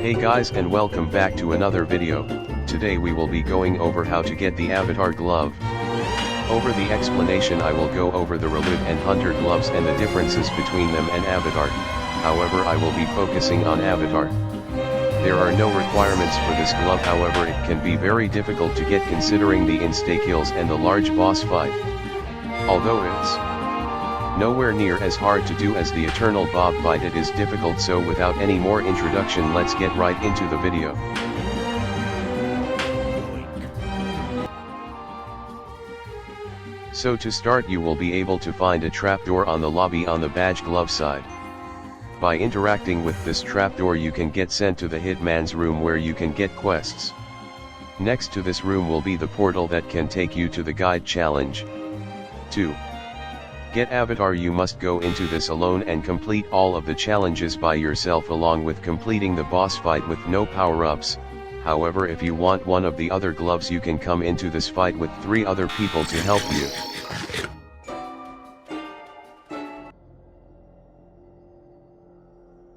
Hey guys, and welcome back to another video. Today we will be going over how to get the Avatar glove. Over the explanation I will go over the RELUDE and Hunter gloves and the differences between them and Avatar. However, I will be focusing on Avatar. There are no requirements for this glove, however it can be very difficult to get considering the insta-kills and the large boss fight. Although it's nowhere near as hard to do as the Eternal Bob fight, it is difficult, so without any more introduction let's get right into the video. So to start, you will be able to find a trapdoor on the lobby on the badge glove side. By interacting with this trapdoor you can get sent to the Hitman's room where you can get quests. Next to this room will be the portal that can take you to the guide challenge. 2. Get Avatar, you must go into this alone and complete all of the challenges by yourself along with completing the boss fight with no power-ups. However, if you want one of the other gloves you can come into this fight with 3 other people to help you.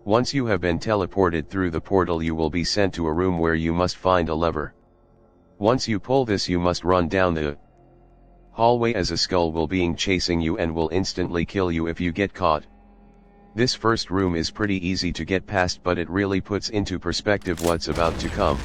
Once you have been teleported through the portal you will be sent to a room where you must find a lever. Once you pull this you must run down the hallway as a skull will be chasing you and will instantly kill you if you get caught. This first room is pretty easy to get past, but it really puts into perspective what's about to come.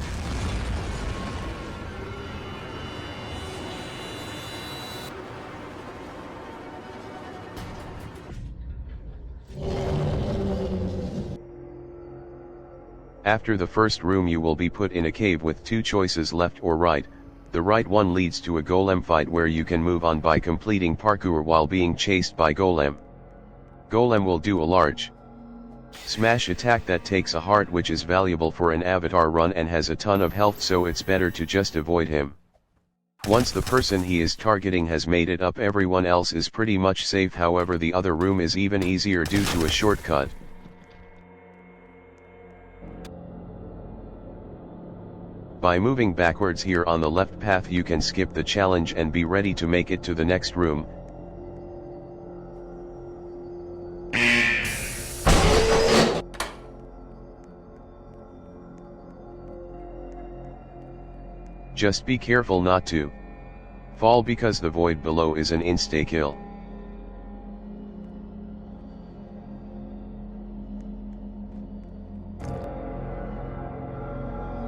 After the first room you will be put in a cave with 2 choices, left or right. The right one leads to a golem fight where you can move on by completing parkour while being chased by golem. Golem will do a large smash attack that takes a heart, which is valuable for an Avatar run and has a ton of health, so it's better to just avoid him. Once the person he is targeting has made it up, everyone else is pretty much safe. However, the other room is even easier due to a shortcut. By moving backwards here on the left path you can skip the challenge and be ready to make it to the next room. Just be careful not to fall because the void below is an insta-kill.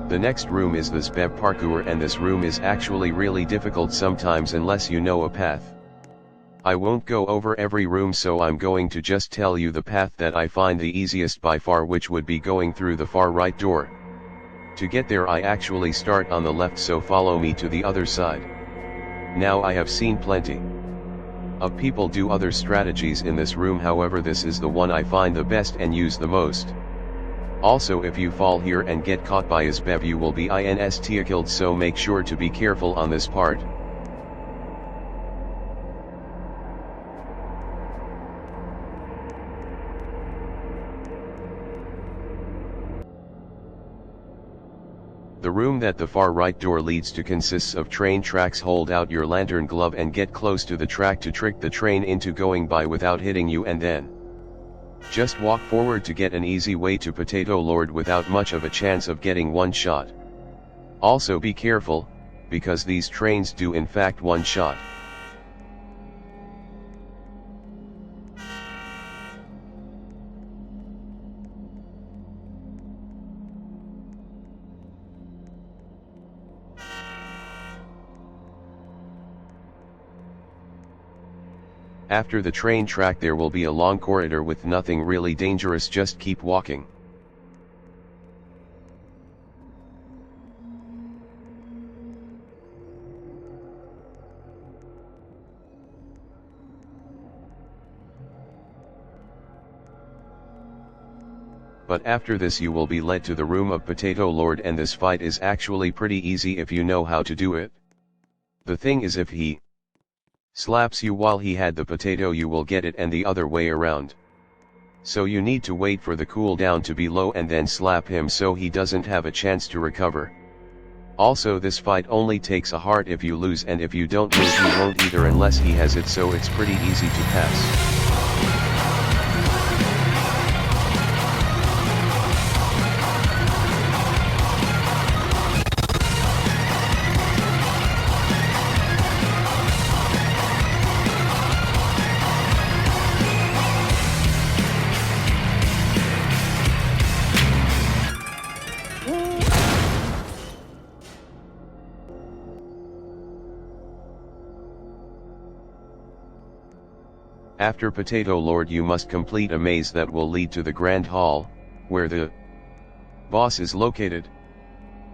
The next room is the Sbeve parkour, and this room is actually really difficult sometimes unless you know a path. I won't go over every room, so I'm going to just tell you the path that I find the easiest by far, which would be going through the far right door. To get there I actually start on the left, so follow me to the other side. Now I have seen plenty of people do other strategies in this room, however this is the one I find the best and use the most. Also, if you fall here and get caught by a Sbeve you will be insta-killed, so make sure to be careful on this part. The room that the far right door leads to consists of train tracks. Hold out your lantern glove and get close to the track to trick the train into going by without hitting you, and then just walk forward to get an easy way to Potato Lord without much of a chance of getting one shot. Also be careful, because these trains do in fact one shot. After the train track there will be a long corridor with nothing really dangerous, just keep walking. But after this you will be led to the room of Potato Lord, and this fight is actually pretty easy if you know how to do it. The thing is, if he slaps you while he had the potato you will get it, and the other way around. So you need to wait for the cooldown to be low and then slap him so he doesn't have a chance to recover. Also, this fight only takes a heart if you lose, and if you don't lose he won't either unless he has it, so it's pretty easy to pass. After Potato Lord you must complete a maze that will lead to the Grand Hall, where the boss is located.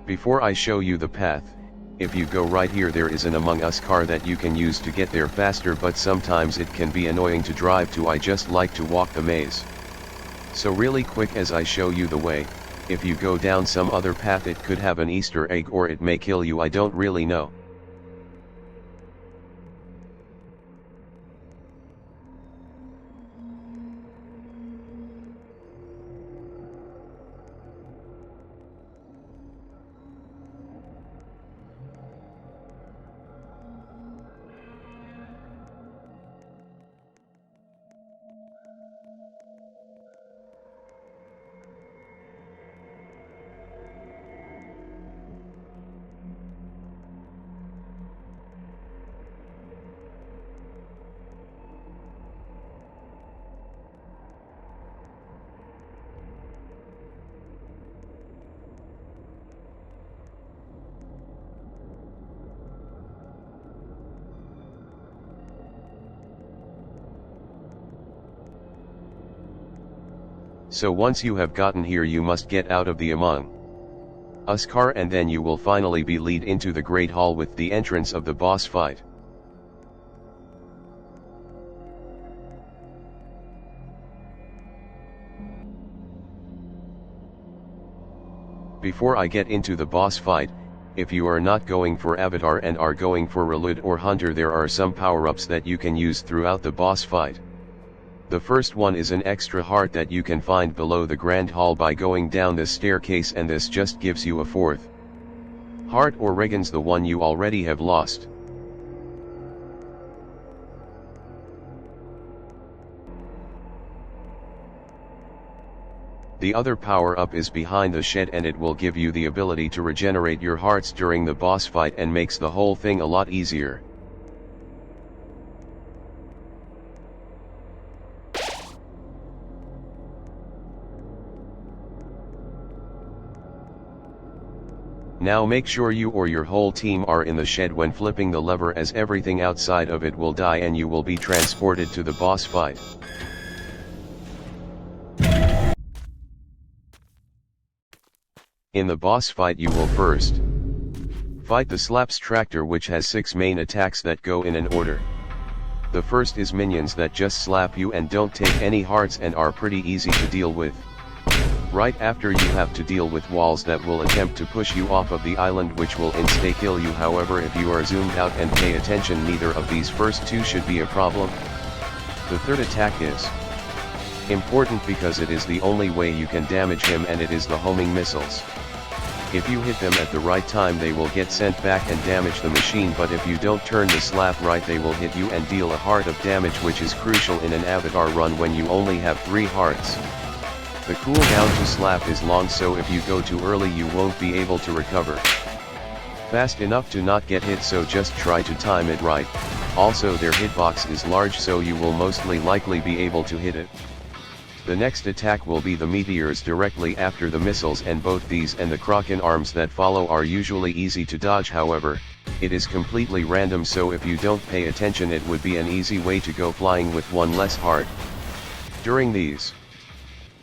Before I show you the path, if you go right here there is an Among Us car that you can use to get there faster, but sometimes it can be annoying to drive to. I just like to walk the maze. So really quick as I show you the way, if you go down some other path it could have an Easter egg or it may kill you, I don't really know. So once you have gotten here you must get out of the Among Us car and then you will finally be lead into the Great Hall with the entrance of the boss fight. Before I get into the boss fight, if you are not going for Avatar and are going for Relude or Hunter, there are some power-ups that you can use throughout the boss fight. The first one is an extra heart that you can find below the Grand Hall by going down this staircase, and this just gives you a fourth heart or regains the one you already have lost. The other power-up is behind the shed and it will give you the ability to regenerate your hearts during the boss fight and makes the whole thing a lot easier. Now make sure you or your whole team are in the shed when flipping the lever, as everything outside of it will die and you will be transported to the boss fight. In the boss fight you will first fight the Slapstractor, which has 6 main attacks that go in an order. The first is minions that just slap you and don't take any hearts and are pretty easy to deal with. Right after you have to deal with walls that will attempt to push you off of the island, which will insta-kill you. However, if you are zoomed out and pay attention, neither of these first two should be a problem. The third attack is important because it is the only way you can damage him, and it is the homing missiles. If you hit them at the right time they will get sent back and damage the machine, but if you don't turn the slap right they will hit you and deal a heart of damage, which is crucial in an Avatar run when you only have 3 hearts. The cooldown to slap is long, so if you go too early you won't be able to recover fast enough to not get hit, so just try to time it right. Also their hitbox is large, so you will mostly likely be able to hit it. The next attack will be the meteors directly after the missiles, and both these and the Kraken arms that follow are usually easy to dodge. However, it is completely random, so if you don't pay attention it would be an easy way to go flying with 1 less heart. During these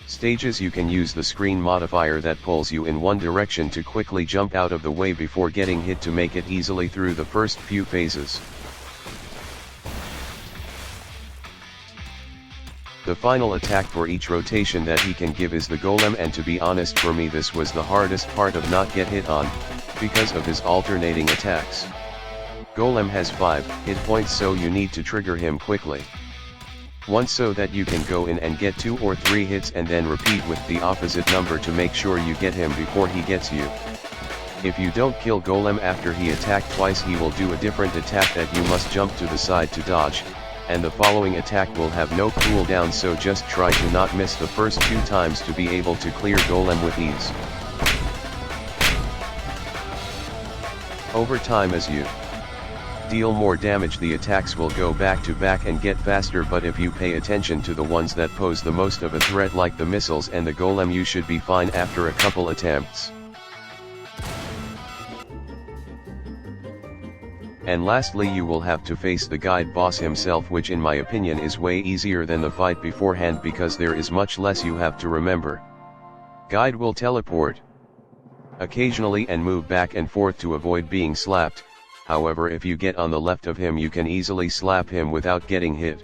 stages you can use the screen modifier that pulls you in one direction to quickly jump out of the way before getting hit to make it easily through the first few phases. The final attack for each rotation that he can give is the golem, and to be honest, for me this was the hardest part of not get hit on, because of his alternating attacks. Golem has 5 hit points, so you need to trigger him quickly once so that you can go in and get 2 or 3 hits, and then repeat with the opposite number to make sure you get him before he gets you. If you don't kill Golem after he attacked twice, he will do a different attack that you must jump to the side to dodge, and the following attack will have no cooldown, so just try to not miss the first 2 times to be able to clear Golem with ease. Over time, as you deal more damage, the attacks will go back to back and get faster, but if you pay attention to the ones that pose the most of a threat like the missiles and the golem, you should be fine after a couple attempts. And lastly you will have to face the guide boss himself, which in my opinion is way easier than the fight beforehand because there is much less you have to remember. Guide will teleport occasionally and move back and forth to avoid being slapped. However, if you get on the left of him you can easily slap him without getting hit.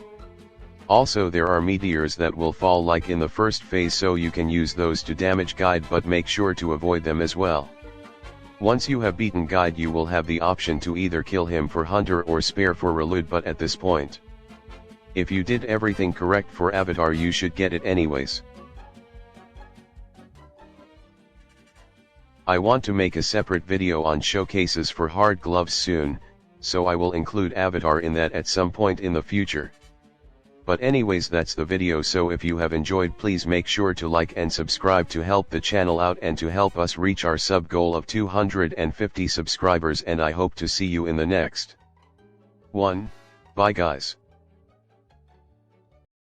Also there are meteors that will fall like in the first phase, so you can use those to damage Guide, but make sure to avoid them as well. Once you have beaten Guide you will have the option to either kill him for Hunter or spare for Relude, but at this point, if you did everything correct for Avatar you should get it anyways. I want to make a separate video on showcases for hard gloves soon, so I will include Avatar in that at some point in the future. But anyways, that's the video, so if you have enjoyed please make sure to like and subscribe to help the channel out and to help us reach our sub goal of 250 subscribers, and I hope to see you in the next one. Bye guys.